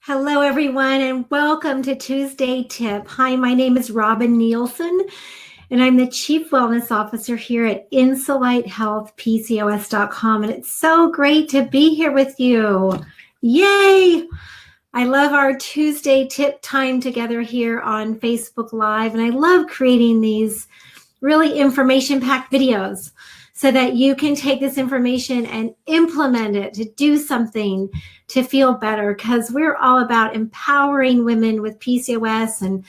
Hello, everyone, and welcome to Tuesday Tip. Hi, my name is Robin Nielsen, and I'm the Chief Wellness Officer here at InsuliteHealthPCOS.com, and it's so great to be here with you. Yay! I love our Tuesday Tip time together here on Facebook Live, and I love creating these really information-packed videos so that you can take this information and implement it to do something to feel better, because we're all about empowering women with PCOS and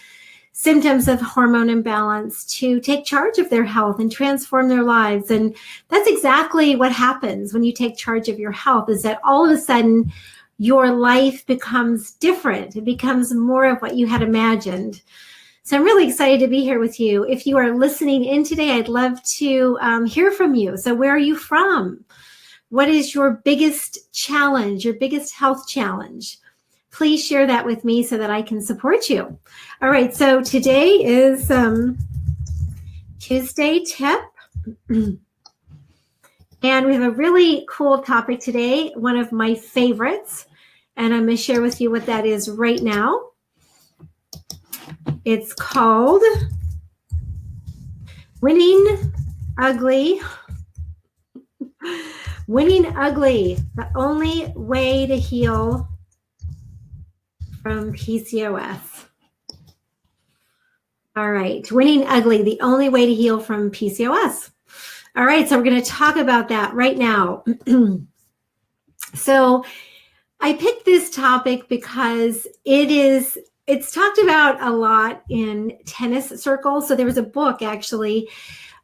symptoms of hormone imbalance to take charge of their health and transform their lives. And that's exactly what happens when you take charge of your health, is that all of a sudden your life becomes different. It becomes more of what you had imagined. So I'm really excited to be here with you. If you are listening in today, I'd love to hear from you. So where are you from? What is your biggest challenge, your biggest health challenge? Please share that with me so that I can support you. All right, so today is Tuesday Tip. And we have a really cool topic today, one of my favorites. And I'm going to share with you what that is right now. It's called Winning Ugly. Winning Ugly, the only way to heal from PCOS. All right, Winning Ugly, the only way to heal from PCOS. All right, so we're going to talk about that right now. So I picked this topic because it's talked about a lot in tennis circles. So there was a book actually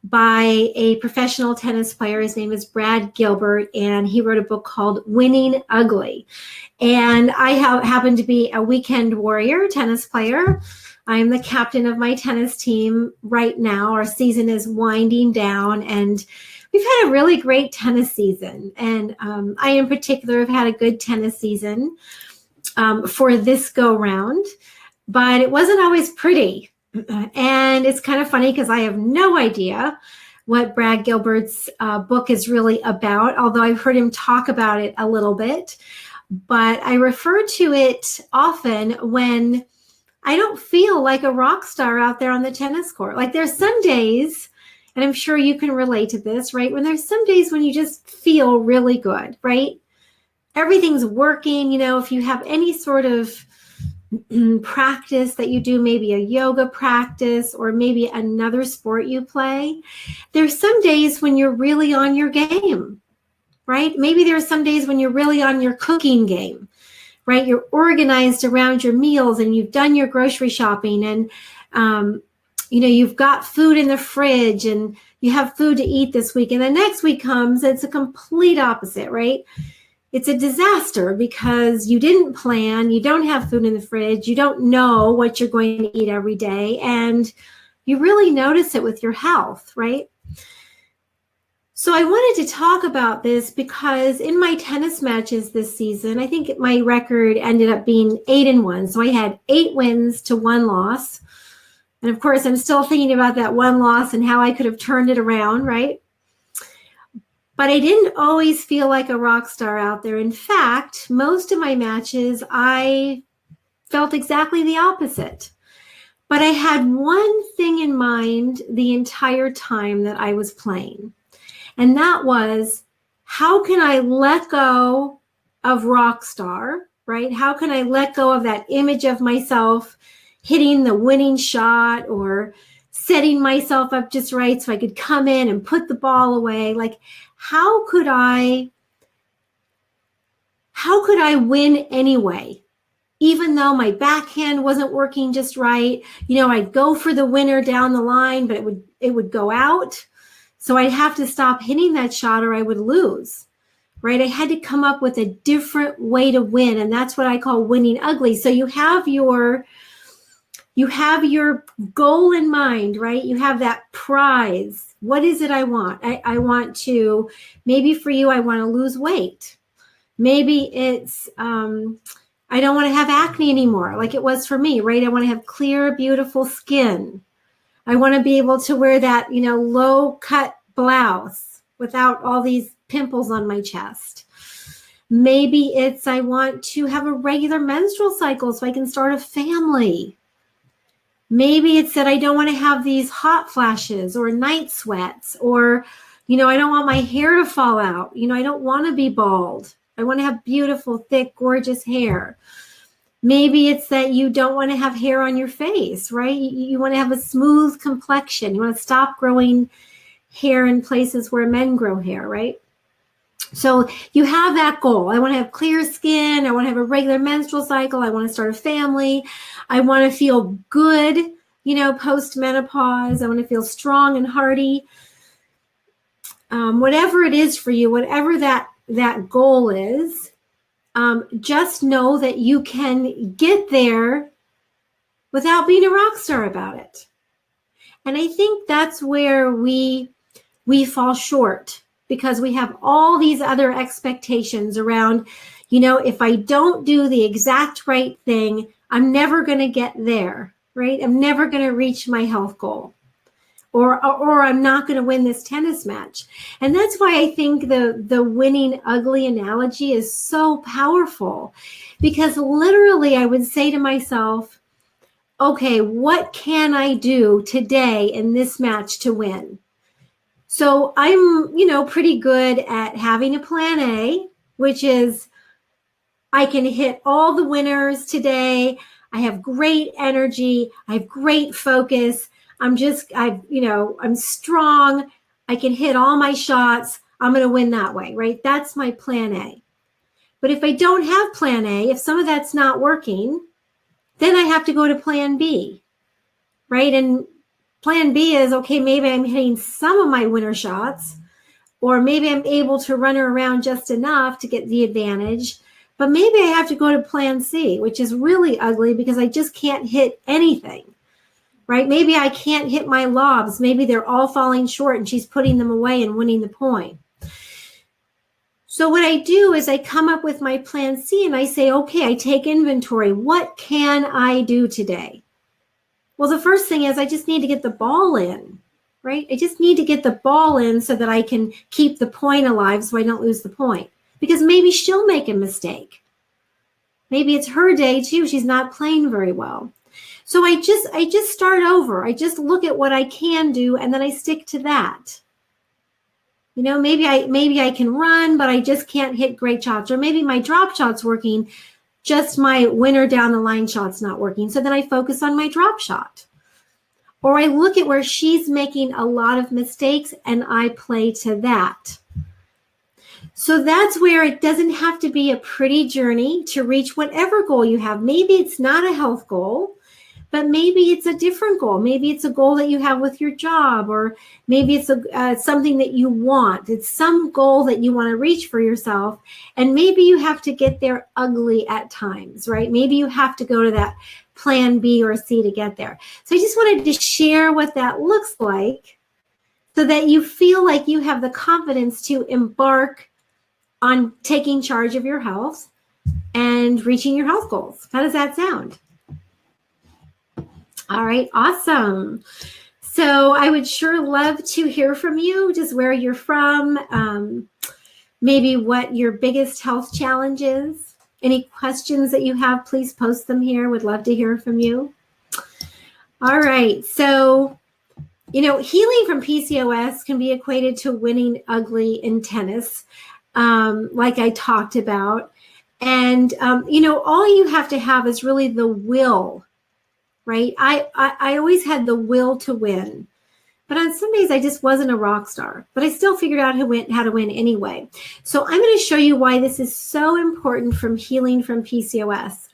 by a professional tennis player. His name is Brad Gilbert, and he wrote a book called Winning Ugly. And I happen to be a weekend warrior tennis player. I'm the captain of my tennis team right now. Our season is winding down, and we've had a really great tennis season. And I in particular have had a good tennis season for this go round, but it wasn't always pretty. And it's kind of funny because I have no idea what Brad Gilbert's book is really about, although I've heard him talk about it a little bit. But I refer to it often when I don't feel like a rock star out there on the tennis court. Like there's some days, and I'm sure you can relate to this, right? When there's some days when you just feel really good, right? Everything's working. You know, if you have any sort of practice that you do, maybe a yoga practice or maybe another sport you play, there's some days when you're really on your game, right? Maybe there's some days when you're really on your cooking game, right? You're organized around your meals and you've done your grocery shopping, and you've got food in the fridge and you have food to eat this week. And the next week comes, it's a complete opposite, right? It's a disaster because you didn't plan, you don't have food in the fridge, you don't know what you're going to eat every day, and you really notice it with your health, right? So I wanted to talk about this because in my tennis matches this season, I think my record ended up being 8-1. So I had 8 wins to 1 loss. And of course, I'm still thinking about that 1 loss and how I could have turned it around, right? But I didn't always feel like a rock star out there. In fact, most of my matches, I felt exactly the opposite. But I had one thing in mind the entire time that I was playing. And that was, how can I let go of rock star, right? How can I let go of that image of myself hitting the winning shot or setting myself up just right so I could come in and put the ball away? Like, how could I win anyway? Even though my backhand wasn't working just right, I'd go for the winner down the line, but it would go out. So I'd have to stop hitting that shot or I would lose, right? I had to come up with a different way to win. And that's what I call winning ugly. So you have your goal in mind, right? You have that prize. What is it I want? I want to, maybe for you, I want to lose weight. Maybe it's, I don't want to have acne anymore like it was for me, right? I want to have clear, beautiful skin. I want to be able to wear that, low cut blouse without all these pimples on my chest. Maybe it's I want to have a regular menstrual cycle so I can start a family. Maybe it's that I don't want to have these hot flashes or night sweats, or, I don't want my hair to fall out. I don't want to be bald. I want to have beautiful, thick, gorgeous hair. Maybe it's that you don't want to have hair on your face, right? You want to have a smooth complexion. You want to stop growing hair in places where men grow hair, right? So you have that goal. I want to have clear skin. I want to have a regular menstrual cycle. I want to start a family. I want to feel good, post-menopause. I want to feel strong and hearty. Whatever it is for you, whatever that goal is, just know that you can get there without being a rock star about it. And I think that's where we fall short, because we have all these other expectations around, if I don't do the exact right thing, I'm never going to get there, right? I'm never going to reach my health goal, or I'm not going to win this tennis match. And that's why I think the winning ugly analogy is so powerful, because literally I would say to myself, okay, what can I do today in this match to win? So I'm, pretty good at having a plan A, which is I can hit all the winners today. I have great energy. I have great focus. I'm strong. I can hit all my shots. I'm going to win that way, right? That's my plan A. But if I don't have plan A, if some of that's not working, then I have to go to plan B, right? And plan B is, okay, maybe I'm hitting some of my winner shots, or maybe I'm able to run her around just enough to get the advantage, but maybe I have to go to plan C, which is really ugly because I just can't hit anything, right? Maybe I can't hit my lobs. Maybe they're all falling short and she's putting them away and winning the point. So what I do is I come up with my plan C and I say, okay, I take inventory. What can I do today? Well, the first thing is I just need to get the ball in, right? I just need to get the ball in so that I can keep the point alive so I don't lose the point. Because maybe she'll make a mistake. Maybe it's her day too. She's not playing very well. So I just start over. I just look at what I can do and then I stick to that. Maybe I can run, but I just can't hit great shots. Or maybe my drop shot's working, just my winner down the line shot's not working. So then I focus on my drop shot. Or I look at where she's making a lot of mistakes and I play to that. So that's where it doesn't have to be a pretty journey to reach whatever goal you have. Maybe it's not a health goal, but maybe it's a different goal. Maybe it's a goal that you have with your job, or maybe it's something that you want. It's some goal that you want to reach for yourself. And maybe you have to get there ugly at times, right? Maybe you have to go to that plan B or C to get there. So I just wanted to share what that looks like so that you feel like you have the confidence to embark on taking charge of your health and reaching your health goals. How does that sound? All right, awesome. So I would sure love to hear from you, just where you're from, maybe what your biggest health challenge is. Any questions that you have, please post them here. Would love to hear from you. All right, so, healing from PCOS can be equated to winning ugly in tennis, like I talked about. And, all you have to have is really the will, right? I always had the will to win, but on some days I just wasn't a rock star, but I still figured out how to win anyway. So I'm going to show you why this is so important from healing from PCOS.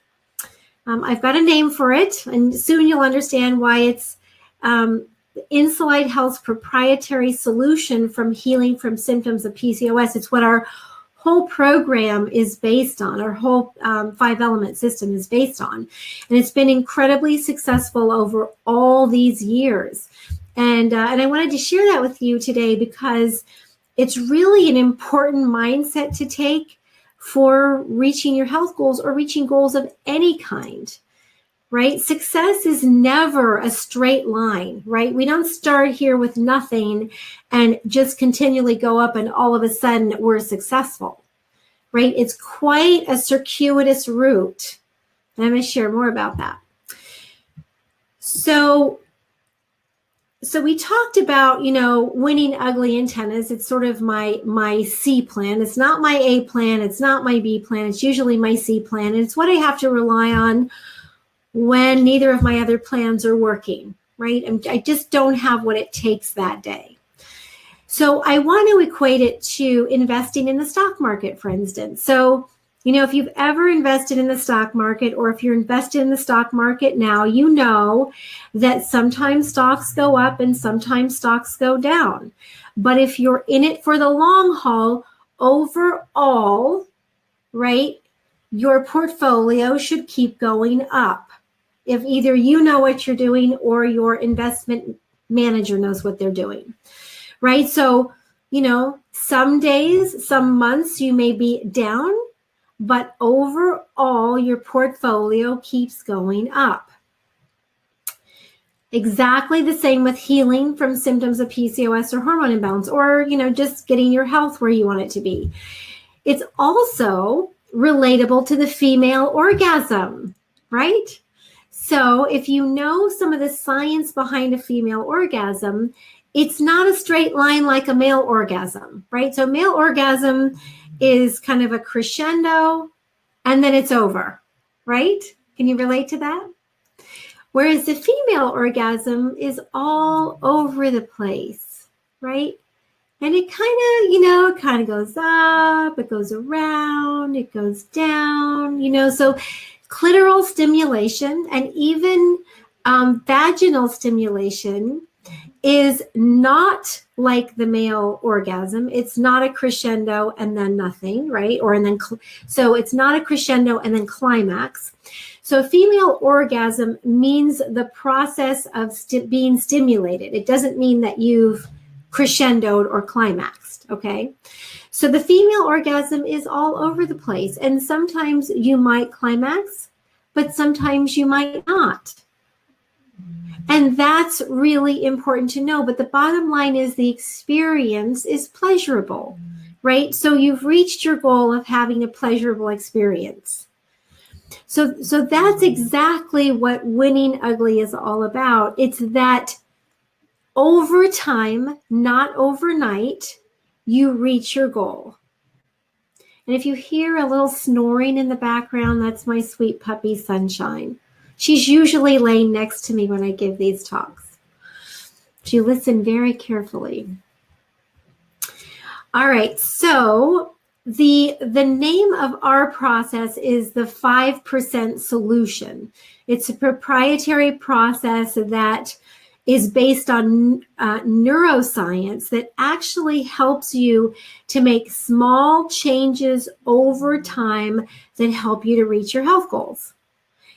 I've got a name for it, and soon you'll understand why it's Insulite Health's proprietary solution from healing from symptoms of PCOS. It's what our whole program is based on. Our whole 5-element system is based on. And it's been incredibly successful over all these years. And I wanted to share that with you today because it's really an important mindset to take for reaching your health goals or reaching goals of any kind, right? Success is never a straight line, right? We don't start here with nothing and just continually go up and all of a sudden we're successful, right? It's quite a circuitous route. And I'm going to share more about that. So we talked about, winning ugly in tennis. It's sort of my C plan. It's not my A plan. It's not my B plan. It's usually my C plan. And it's what I have to rely on when neither of my other plans are working, right? I just don't have what it takes that day. So I want to equate it to investing in the stock market, for instance. So, if you've ever invested in the stock market, or if you're invested in the stock market now, you know that sometimes stocks go up and sometimes stocks go down. But if you're in it for the long haul, overall, right, your portfolio should keep going up. If either you know what you're doing or your investment manager knows what they're doing, right? So, some days, some months you may be down, but overall your portfolio keeps going up. Exactly the same with healing from symptoms of PCOS or hormone imbalance, or, just getting your health where you want it to be. It's also relatable to the female orgasm, right? So if you know some of the science behind a female orgasm, it's not a straight line like a male orgasm, right? So male orgasm is kind of a crescendo and then it's over, right? Can you relate to that? Whereas the female orgasm is all over the place, right? And it kind of goes up, it goes around, it goes down, so clitoral stimulation and even vaginal stimulation is not like the male orgasm. It's not a crescendo and then nothing, right? So it's not a crescendo and then climax. So female orgasm means the process of being stimulated. It doesn't mean that you've crescendoed or climaxed, okay? So the female orgasm is all over the place. And sometimes you might climax, but sometimes you might not. And that's really important to know. But the bottom line is the experience is pleasurable, right? So you've reached your goal of having a pleasurable experience. So that's exactly what winning ugly is all about. It's that over time, not overnight, you reach your goal. And if you hear a little snoring in the background, that's my sweet puppy Sunshine. She's usually laying next to me when I give these talks. She listened very carefully. All right, so the name of our process is the 5% solution. It's a proprietary process that is based on neuroscience that actually helps you to make small changes over time that help you to reach your health goals.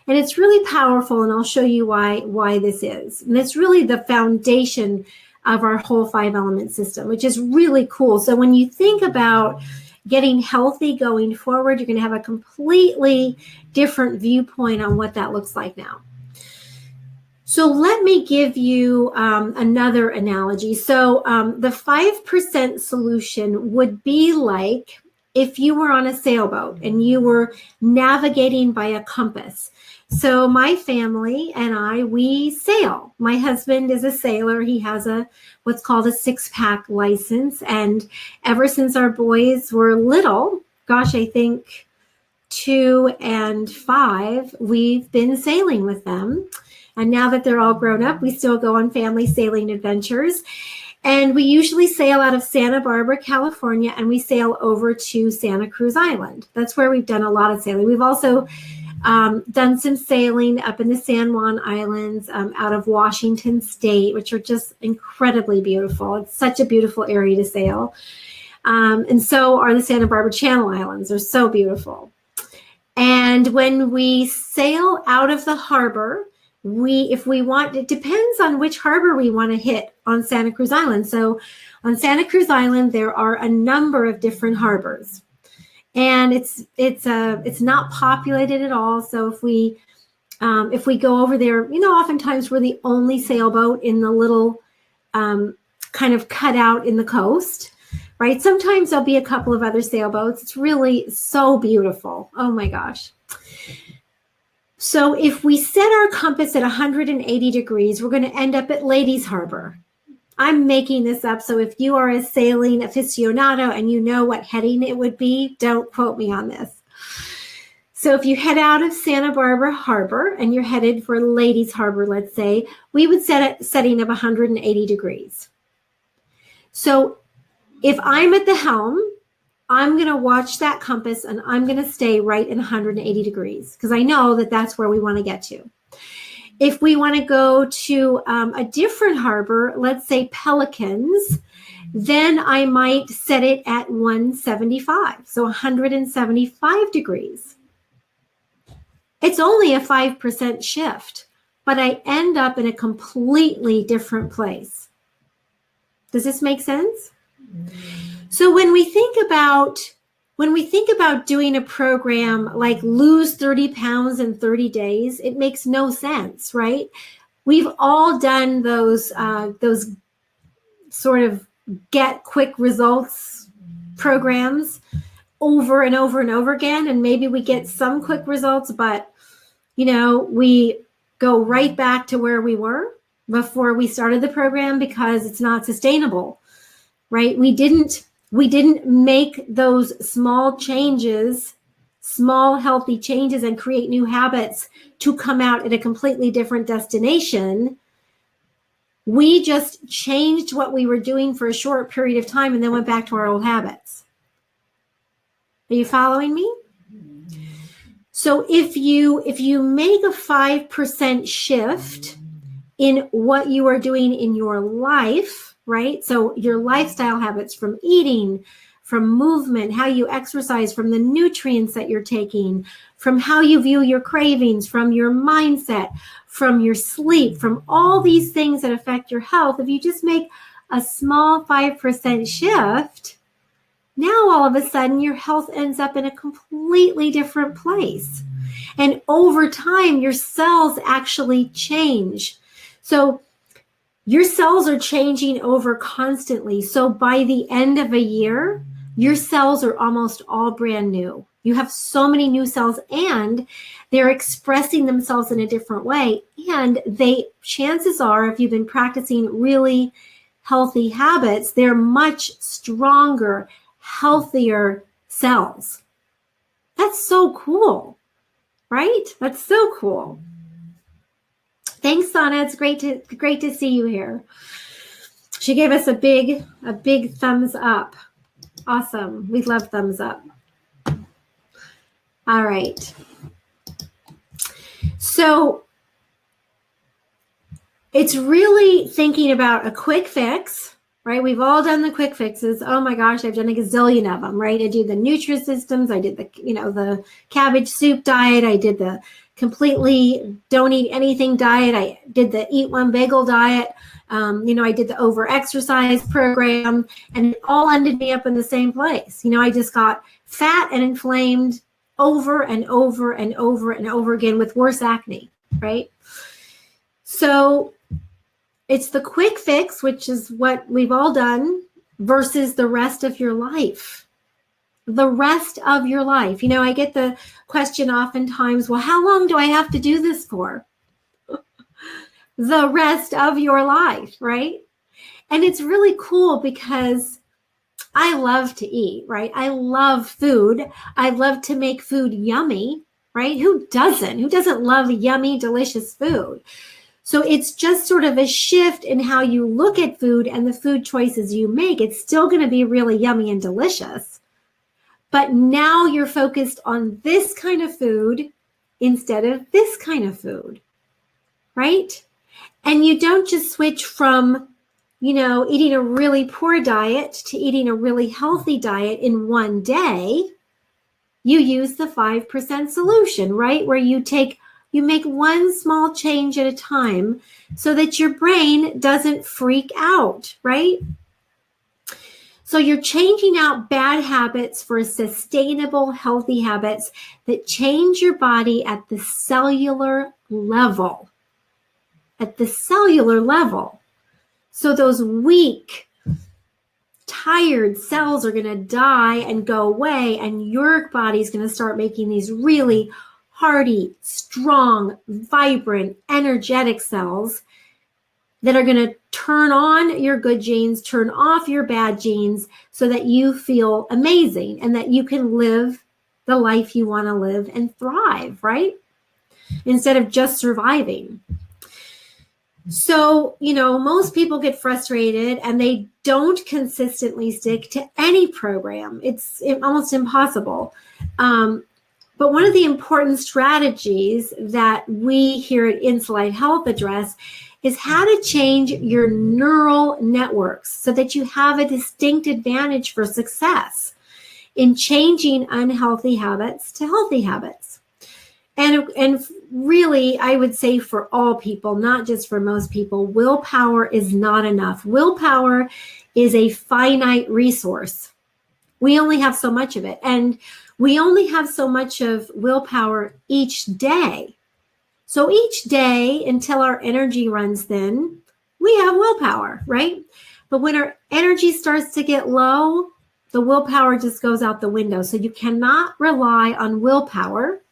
And it's really powerful, and I'll show you why this is. And it's really the foundation of our whole 5-element system, which is really cool. So when you think about getting healthy going forward, you're going to have a completely different viewpoint on what that looks like now. So let me give you another analogy. So the 5% solution would be like if you were on a sailboat and you were navigating by a compass. So my family and we sail. My husband is a sailor. He has what's called a 6-pack license. And ever since our boys were little, gosh, I think 2 and 5, we've been sailing with them. And now that they're all grown up, we still go on family sailing adventures. And we usually sail out of Santa Barbara, California, and we sail over to Santa Cruz Island. That's where we've done a lot of sailing. We've also done some sailing up in the San Juan Islands, out of Washington State, which are just incredibly beautiful. It's such a beautiful area to sail. And so are the Santa Barbara Channel Islands. They're so beautiful. And when we sail out of the harbor, it depends on which harbor we want to hit on Santa Cruz Island. So on Santa Cruz Island, there are a number of different harbors. And it's not populated at all. So if we go over there, oftentimes we're the only sailboat in the little kind of cutout in the coast. right? Sometimes there'll be a couple of other sailboats. It's really so beautiful. Oh my gosh. So if we set our compass at 180 degrees, we're going to end up at Ladies Harbor. I'm making this up, so if you are a sailing aficionado and you know what heading it would be, don't quote me on this. So if you head out of Santa Barbara Harbor and you're headed for Ladies Harbor, let's say, we would set a setting of 180 degrees. So if I'm at the helm, I'm going to watch that compass and I'm going to stay right in 180 degrees because I know that that's where we want to get to. If we want to go to a different harbor, let's say Pelicans, then I might set it at 175, so 175 degrees. It's only a 5% shift, but I end up in a completely different place. Does this make sense? So when we think about doing a program like lose 30 pounds in 30 days, it makes no sense, right? We've all done those sort of get quick results programs over and over and over again, and maybe we get some quick results, but we go right back to where we were before we started the program because it's not sustainable, right? We didn't make those small changes, small healthy changes, and create new habits to come out at a completely different destination. We just changed what we were doing for a short period of time and then went back to our old habits. Are you following me? So if you make a 5% shift in what you are doing in your life, right? So your lifestyle habits, from eating, from movement, how you exercise, from the nutrients that you're taking, from how you view your cravings, from your mindset, from your sleep, from all these things that affect your health, if you just make a small 5% shift, now all of a sudden your health ends up in a completely different place. And over time, your cells actually change. So your cells are changing over constantly. So by the end of a year, your cells are almost all brand new. You have so many new cells and they're expressing themselves in a different way. And chances are, if you've been practicing really healthy habits, they're much stronger, healthier cells. That's so cool, right? That's so cool. Thanks, Sana. It's great to see you here. She gave us a big thumbs up. Awesome. We love thumbs up. All right. So it's really thinking about a quick fix, right? We've all done the quick fixes. Oh my gosh, I've done a gazillion of them, right? I did the Nutrisystems. I did the cabbage soup diet. I did the completely don't eat anything diet. I did the eat one bagel diet. I did the over exercise program, and it all ended me up in the same place. I just got fat and inflamed over and over and over and over again with worse acne, right? So it's the quick fix, which is what we've all done, versus the rest of your life. The rest of your life. I get the question oftentimes, well, how long do I have to do this for? The rest of your life, right? And it's really cool because I love to eat, right? I love food. I love to make food yummy, right? Who doesn't? Who doesn't love yummy, delicious food? So it's just sort of a shift in how you look at food and the food choices you make. It's still going to be really yummy and delicious. But now you're focused on this kind of food instead of this kind of food, right? And you don't just switch from, eating a really poor diet to eating a really healthy diet in one day. You use the 5% solution, right? Where you make one small change at a time so that your brain doesn't freak out, right? So you're changing out bad habits for sustainable, healthy habits that change your body at the cellular level. At the cellular level. So those weak, tired cells are going to die and go away, and your body's going to start making these really hearty, strong, vibrant, energetic cells that are going to turn on your good genes, turn off your bad genes, so that you feel amazing and that you can live the life you want to live and thrive, right? Instead of just surviving. So, most people get frustrated and they don't consistently stick to any program. It's almost impossible. But one of the important strategies that we here at Insulite Health address is how to change your neural networks so that you have a distinct advantage for success in changing unhealthy habits to healthy habits. And really, I would say for all people, not just for most people, willpower is not enough. Willpower is a finite resource. We only have so much of it. And we only have so much of willpower each day. So each day, until our energy runs thin, we have willpower, right? But when our energy starts to get low, the willpower just goes out the window. So you cannot rely on willpower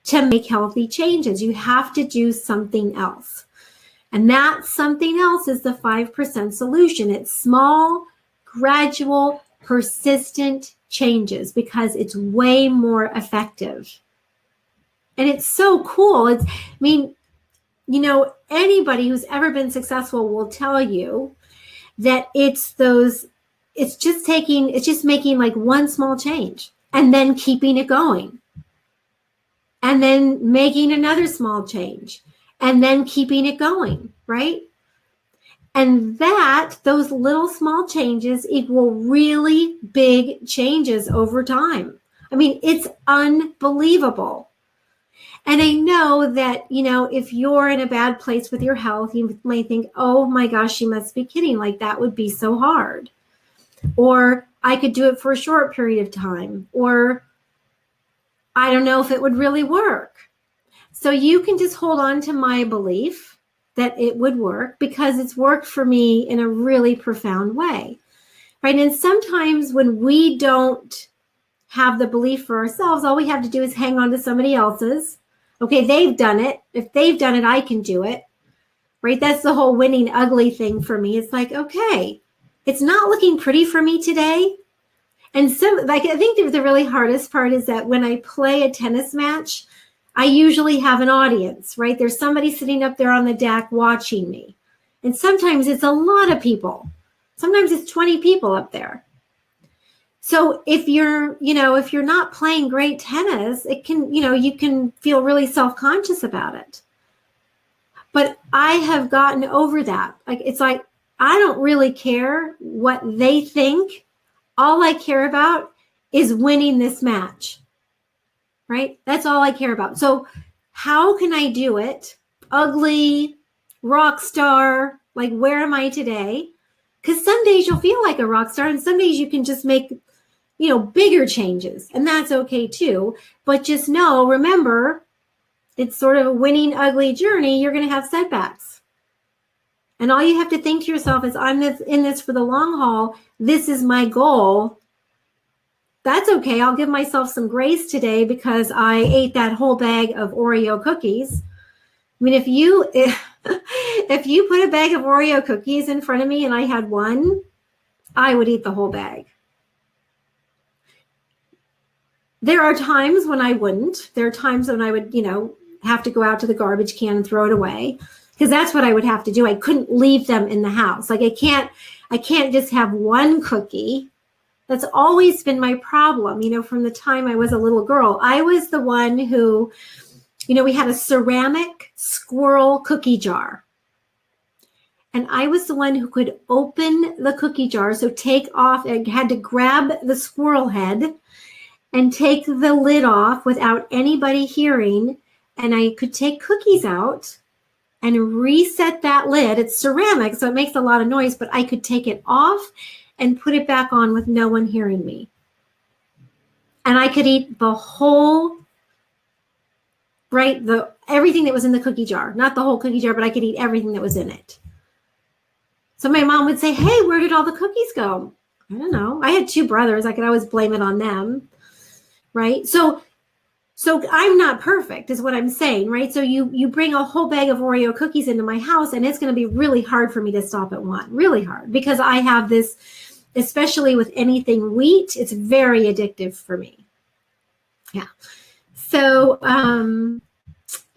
to make healthy changes. You have to do something else. And that something else is the 5% solution. It's small, gradual, persistent changes because it's way more effective. And it's so cool. Anybody who's ever been successful will tell you that it's just making like one small change and then keeping it going. And then making another small change and then keeping it going, right? And those little small changes equal really big changes over time. I mean, it's unbelievable. And I know that, if you're in a bad place with your health, you might think, oh my gosh, she must be kidding. Like, that would be so hard. Or I could do it for a short period of time. Or I don't know if it would really work. So you can just hold on to my belief that it would work because it's worked for me in a really profound way, right? And sometimes when we don't have the belief for ourselves, all we have to do is hang on to somebody else's. Okay, they've done it. If they've done it, I can do it, right? That's the whole winning ugly thing for me. It's like, okay, it's not looking pretty for me today. And I think the really hardest part is that when I play a tennis match, I usually have an audience, right? There's somebody sitting up there on the deck watching me. And sometimes it's a lot of people. Sometimes it's 20 people up there. So if you're not playing great tennis, it can, you can feel really self-conscious about it. But I have gotten over that. It's like, I don't really care what they think. All I care about is winning this match, right? That's all I care about. So how can I do it? Ugly, rock star, like, where am I today? Because some days you'll feel like a rock star and some days you can just make, bigger changes. And that's okay too. But just remember, it's sort of a winning ugly journey. You're going to have setbacks. And all you have to think to yourself is, I'm in this for the long haul. This is my goal. That's okay. I'll give myself some grace today because I ate that whole bag of Oreo cookies. I mean, if you put a bag of Oreo cookies in front of me and I had one, I would eat the whole bag. There are times when I wouldn't. There are times when I would, have to go out to the garbage can and throw it away. Because that's what I would have to do. I couldn't leave them in the house. Like, I can't just have one cookie. That's always been my problem, from the time I was a little girl. I was the one who, we had a ceramic squirrel cookie jar. And I was the one who could open the cookie jar. So I had to grab the squirrel head and take the lid off without anybody hearing. And I could take cookies out and reset that lid. It's ceramic, so it makes a lot of noise, but I could take it off and put it back on with no one hearing me. And I could eat the whole, everything that was in the cookie jar. Not the whole cookie jar, but I could eat everything that was in it. So my mom would say, hey, where did all the cookies go? I don't know. I had 2 brothers. I could always blame it on them, right? So I'm not perfect is what I'm saying, right? So you bring a whole bag of Oreo cookies into my house, and it's going to be really hard for me to stop at one, really hard, because I have this, especially with anything wheat, it's very addictive for me. Yeah. So,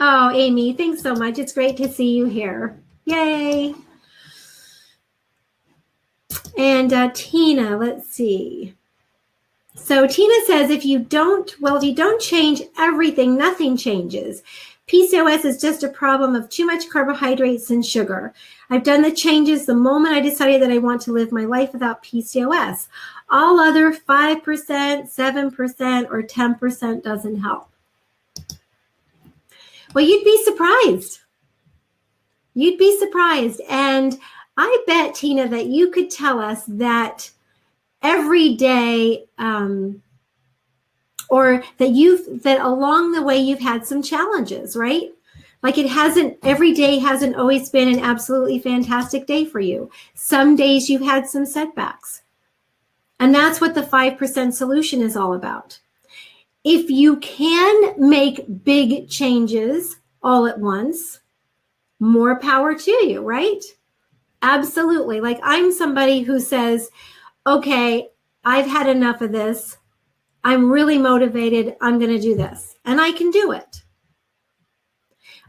oh, Amy, thanks so much. It's great to see you here. Yay. And Tina, let's see. So Tina says, if you don't change everything, nothing changes. PCOS is just a problem of too much carbohydrates and sugar. I've done the changes the moment I decided that I want to live my life without PCOS. All other 5%, 7%, or 10% doesn't help. Well, you'd be surprised. You'd be surprised. And I bet, Tina, that you could tell us that every day, or that along the way you've had some challenges, right? Like every day hasn't always been an absolutely fantastic day for you. Some days you've had some setbacks. And that's what the 5% solution is all about. If you can make big changes all at once, more power to you, right? Absolutely. Like I'm somebody who says, okay, I've had enough of this. I'm really motivated. I'm going to do this. And I can do it.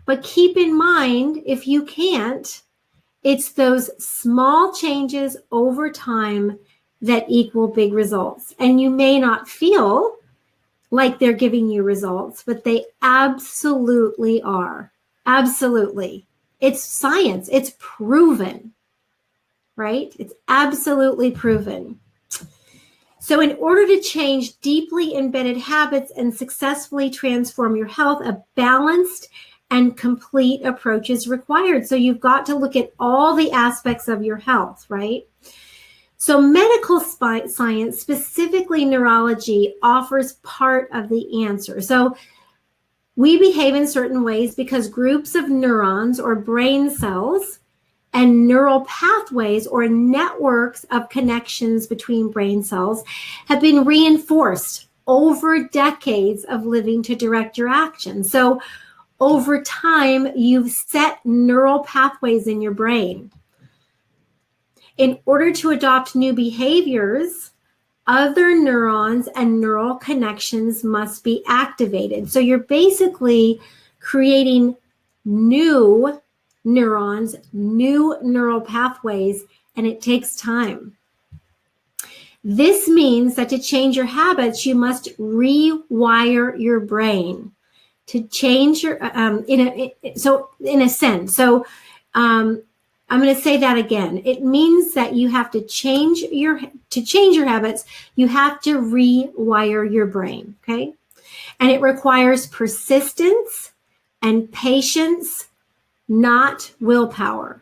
But keep in mind, if you can't, it's those small changes over time that equal big results. And you may not feel like they're giving you results, but they absolutely are. Absolutely. It's science. It's proven, right? It's absolutely proven. So in order to change deeply embedded habits and successfully transform your health, a balanced and complete approach is required. So you've got to look at all the aspects of your health, right? So medical science, specifically neurology, offers part of the answer. So we behave in certain ways because groups of neurons or brain cells and neural pathways or networks of connections between brain cells have been reinforced over decades of living to direct your actions. So over time, you've set neural pathways in your brain. In order to adopt new behaviors, other neurons and neural connections must be activated. So you're basically creating new neurons, new neural pathways, and it takes time. This means that to change your habits, you must rewire your brain to change your in a sense. So I'm going to say that again. It means that you have to change your habits. You have to rewire your brain. Okay, and it requires persistence and patience, not willpower.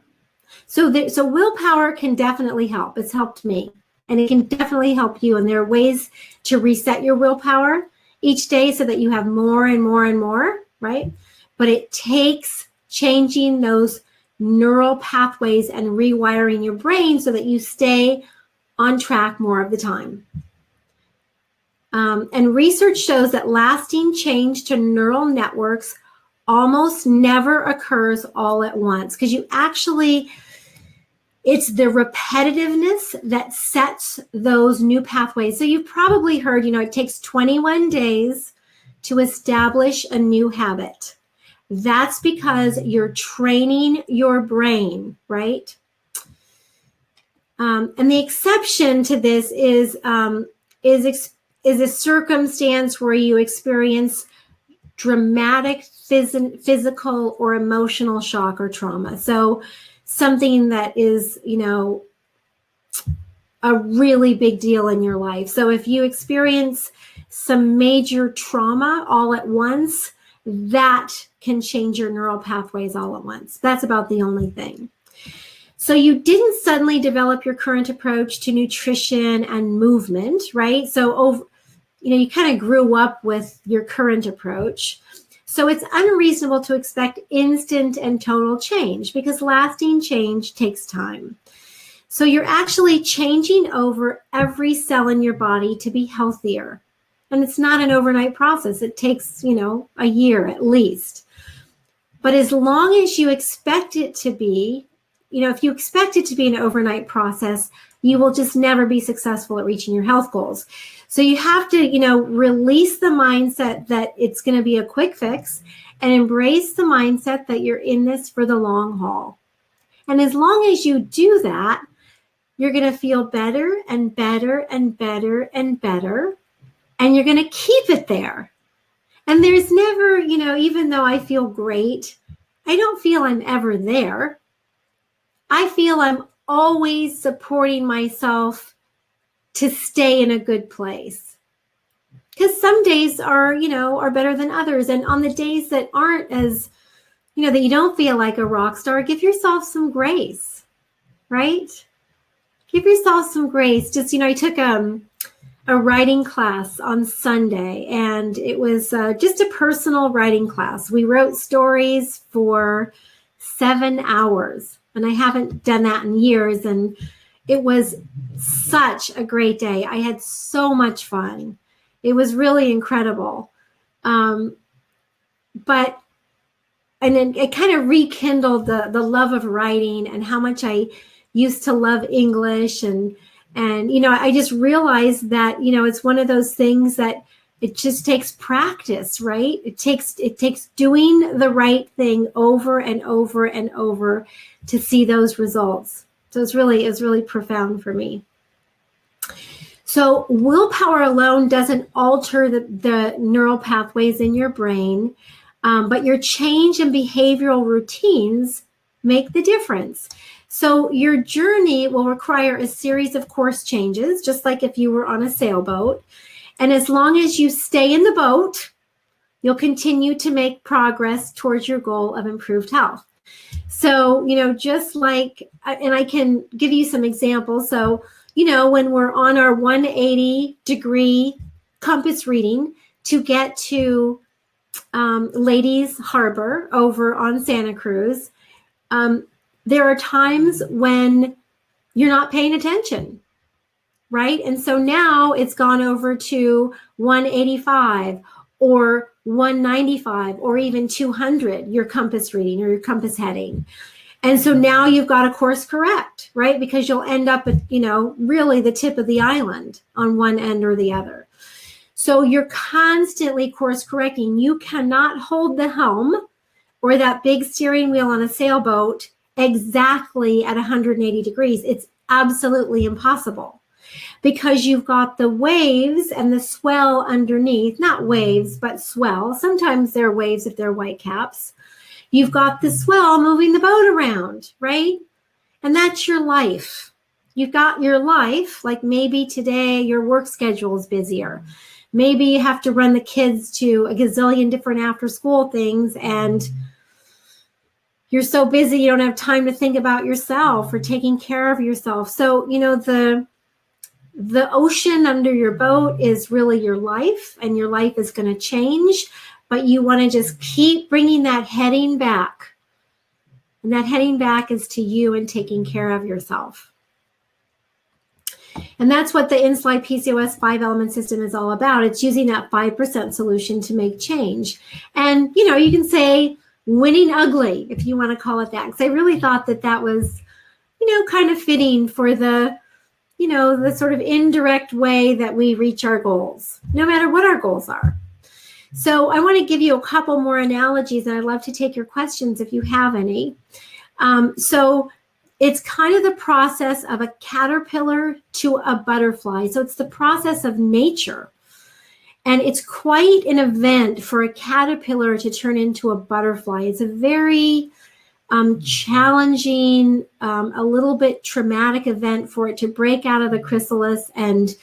So willpower can definitely help. It's helped me, and it can definitely help you. And there are ways to reset your willpower each day so that you have more and more and more, right? But it takes changing those neural pathways and rewiring your brain so that you stay on track more of the time. And research shows that lasting change to neural networks almost never occurs all at once, because it's the repetitiveness that sets those new pathways. So you've probably heard, it takes 21 days to establish a new habit. That's because you're training your brain, right? And the exception to this is a circumstance where you experience dramatic physical or emotional shock or trauma. So something that is, a really big deal in your life. So if you experience some major trauma all at once, that can change your neural pathways all at once. That's about the only thing. So you didn't suddenly develop your current approach to nutrition and movement, right? So you kind of grew up with your current approach. So it's unreasonable to expect instant and total change because lasting change takes time. So you're actually changing over every cell in your body to be healthier. And it's not an overnight process. It takes, a year at least. But as long as you expect it to be, if you expect it to be an overnight process, you will just never be successful at reaching your health goals. So you have to, release the mindset that it's going to be a quick fix and embrace the mindset that you're in this for the long haul. And as long as you do that, you're going to feel better and better and better and better, and you're going to keep it there. And there's never, even though I feel great, I don't feel I'm ever there. I feel I'm always supporting myself to stay in a good place. Because some days are better than others. And on the days that aren't as, that you don't feel like a rock star, give yourself some grace, right? Give yourself some grace. Just, I took a writing class on Sunday, and it was just a personal writing class. We wrote stories for 7 hours, and I haven't done that in years, and it was such a great day. I had so much fun. It was really incredible. And it kind of rekindled the love of writing and how much I used to love English, and I just realized that, it's one of those things that it just takes practice, right? It takes doing the right thing over and over and over to see those results. So it's really profound for me. So willpower alone doesn't alter the neural pathways in your brain, but your change in behavioral routines make the difference. So your journey will require a series of course changes, just like if you were on a sailboat. And as long as you stay in the boat, you'll continue to make progress towards your goal of improved health. So, just like, and I can give you some examples. So, when we're on our 180-degree compass reading to get to Ladies Harbor over on Santa Cruz, there are times when you're not paying attention, right? And so now it's gone over to 185 or 195 or even 200, your compass reading or your compass heading. And so now you've got to course correct, right? Because you'll end up at, really the tip of the island on one end or the other. So you're constantly course correcting. You cannot hold the helm or that big steering wheel on a sailboat exactly at 180 degrees. It's absolutely impossible because you've got the waves and the swell underneath, not waves, but swell. Sometimes they're waves if they're white caps. You've got the swell moving the boat around, right? And that's your life. You've got your life, like maybe today your work schedule is busier. Maybe you have to run the kids to a gazillion different after school things, and you're so busy you don't have time to think about yourself or taking care of yourself. So, the ocean under your boat is really your life, and your life is going to change, but you want to just keep bringing that heading back. And that heading back is to you and taking care of yourself. And that's what the Insulite PCOS 5-element system is all about. It's using that 5% solution to make change. And, you can say winning ugly, if you want to call it that. Because I really thought that was, kind of fitting for the sort of indirect way that we reach our goals, no matter what our goals are. So I want to give you a couple more analogies, and I'd love to take your questions if you have any. So it's kind of the process of a caterpillar to a butterfly. So it's the process of nature. And it's quite an event for a caterpillar to turn into a butterfly. It's a very challenging, a little bit traumatic event for it to break out of the chrysalis and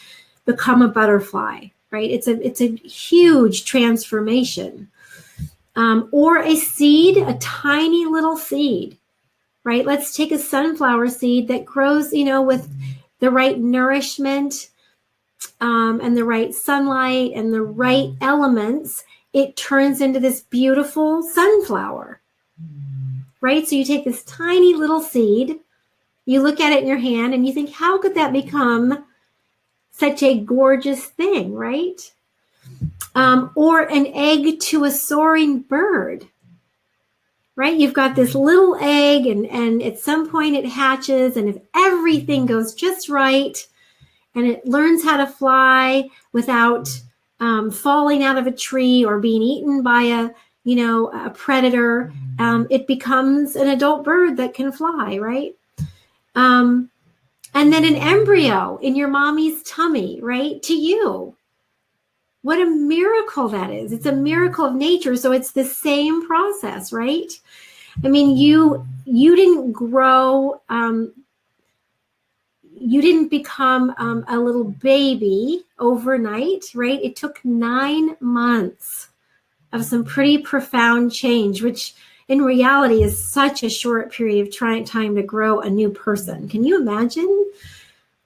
become a butterfly, right? It's a huge transformation. Or a seed, a tiny little seed, right? Let's take a sunflower seed that grows, with the right nourishment and the right sunlight and the right elements. It turns into this beautiful sunflower, right? So you take this tiny little seed You look at it in your hand and you think, how could that become such a gorgeous thing, right? Or an egg to a soaring bird, right? You've got this little egg and at some point it hatches, and if everything goes just right and it learns how to fly without falling out of a tree or being eaten by a predator, it becomes an adult bird that can fly, right? And then an embryo in your mommy's tummy, right? To you. What a miracle that is. It's a miracle of nature. So it's the same process, right? I mean, you didn't grow, you didn't become a little baby overnight, right? It took 9 months of some pretty profound change, which in reality is such a short period of time to grow a new person. Can you imagine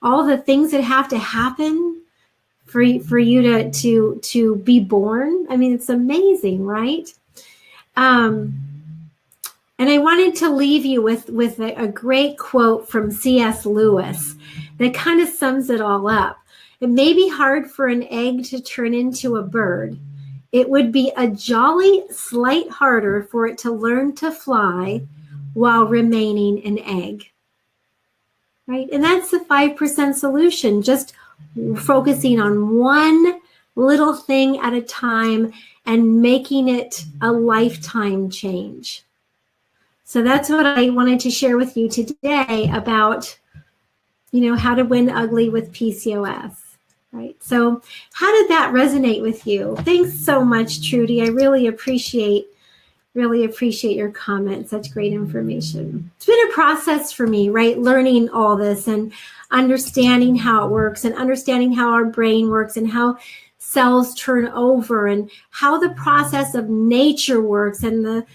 all the things that have to happen for you to be born? I mean, it's amazing, right? And I wanted to leave you with a great quote from C.S. Lewis that kind of sums it all up. It may be hard for an egg to turn into a bird. It would be a jolly slight harder for it to learn to fly while remaining an egg. Right? And that's the 5% solution, just focusing on one little thing at a time and making it a lifetime change. So that's what I wanted to share with you today about, how to win ugly with PCOS, right? So how did that resonate with you? Thanks so much, Trudy. I really appreciate your comments. Such great information. It's been a process for me, right? Learning all this and understanding how it works and understanding how our brain works and how cells turn over and how the process of nature works and the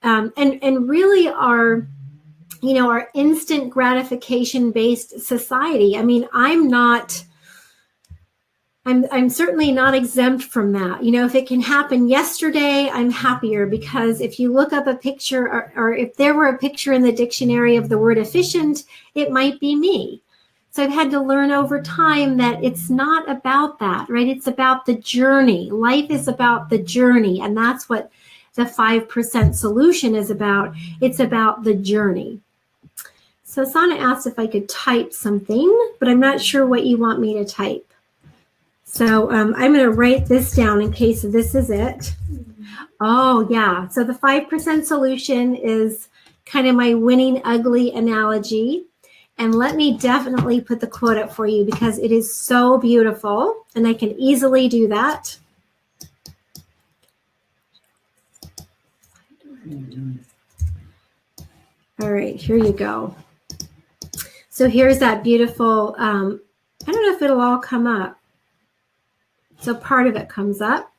and really our instant gratification based society. I mean, I'm certainly not exempt from that. If it can happen yesterday, I'm happier, because if you look up a picture or if there were a picture in the dictionary of the word efficient, it might be me. So I've had to learn over time that it's not about that, right? It's about the journey. Life is about the journey, and that's what the 5% solution is about. It's about the journey. So Sana asked if I could type something, but I'm not sure what you want me to type. So I'm going to write this down in case this is it. Oh, yeah. So the 5% solution is kind of my winning ugly analogy. And let me definitely put the quote up for you because it is so beautiful, and I can easily do that. All right, here you go. So here's that beautiful, I don't know if it'll all come up. So part of it comes up.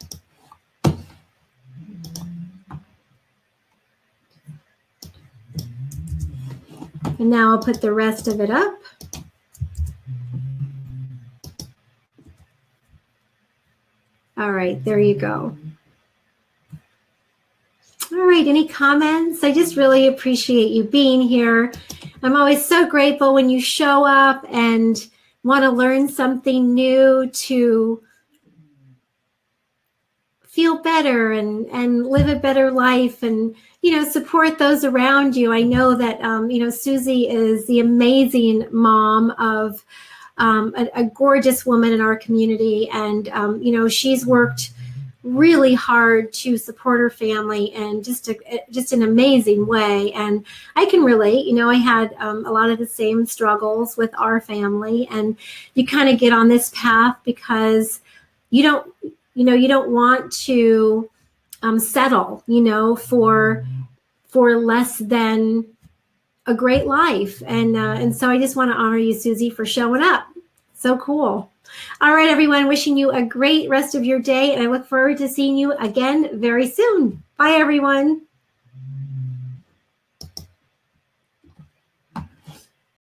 And now I'll put the rest of it up. All right, there you go. All right, any comments? I just really appreciate you being here. I'm always so grateful when you show up and want to learn something new to feel better and live a better life and, support those around you. I know that, Susie is the amazing mom of a gorgeous woman in our community. And, she's worked really hard to support her family in just an amazing way. And I can relate. I had a lot of the same struggles with our family, and you kind of get on this path because you don't want to settle, for less than a great life. And so I just want to honor you, Susie, for showing up. So cool. All right, everyone, wishing you a great rest of your day, and I look forward to seeing you again very soon. Bye, everyone.